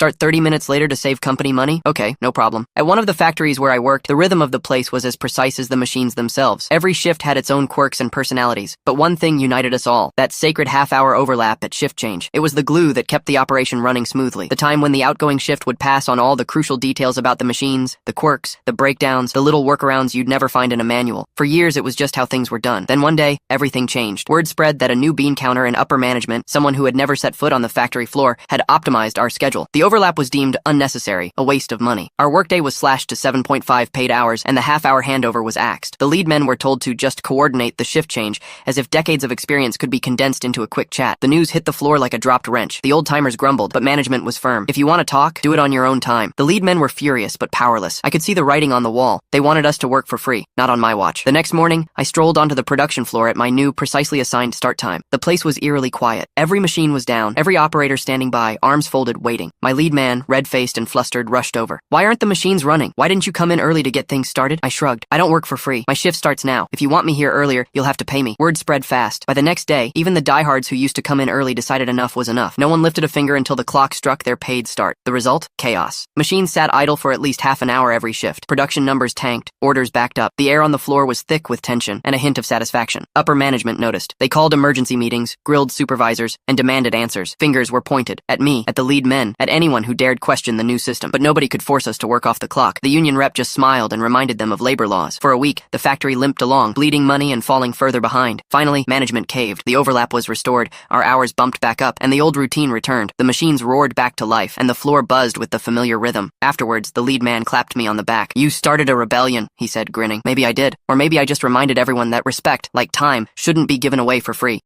Start 30 minutes later to save company money? Okay, no problem. At one of the factories where I worked, the rhythm of the place was as precise as the machines themselves. Every shift had its own quirks and personalities, but one thing united us all, that sacred half-hour overlap at shift change. It was the glue that kept the operation running smoothly. The time when the outgoing shift would pass on all the crucial details about the machines, the quirks, the breakdowns, the little workarounds you'd never find in a manual. For years, it was just how things were done. Then one day, everything changed. Word spread that a new bean counter in upper management, someone who had never set foot on the factory floor, had optimized our schedule. The overlap was deemed unnecessary, a waste of money. Our workday was slashed to 7.5 paid hours, and the half-hour handover was axed. The lead men were told to just coordinate the shift change, as if decades of experience could be condensed into a quick chat. The news hit the floor like a dropped wrench. The old-timers grumbled, but management was firm. If you want to talk, do it on your own time. The lead men were furious, but powerless. I could see the writing on the wall. They wanted us to work for free, not on my watch. The next morning, I strolled onto the production floor at my new, precisely assigned start time. The place was eerily quiet. Every machine was down, every operator standing by, arms folded, waiting. My lead man, red-faced and flustered, rushed over. Why aren't the machines running? Why didn't you come in early to get things started? I shrugged. I don't work for free. My shift starts now. If you want me here earlier, you'll have to pay me. Word spread fast. By the next day, even the diehards who used to come in early decided enough was enough. No one lifted a finger until the clock struck their paid start. The result? Chaos. Machines sat idle for at least half an hour every shift. Production numbers tanked. Orders backed up. The air on the floor was thick with tension and a hint of satisfaction. Upper management noticed. They called emergency meetings, grilled supervisors, and demanded answers. Fingers were pointed. At me, at the lead men, at anyone who dared question the new system. But nobody could force us to work off the clock. The union rep just smiled and reminded them of labor laws. For a week, the factory limped along, bleeding money and falling further behind. Finally, management caved. The overlap was restored, our hours bumped back up, and the old routine returned. The machines roared back to life, and the floor buzzed with the familiar rhythm. Afterwards, the lead man clapped me on the back. "You started a rebellion," he said, grinning. Maybe I did. Or maybe I just reminded everyone that respect, like time, shouldn't be given away for free.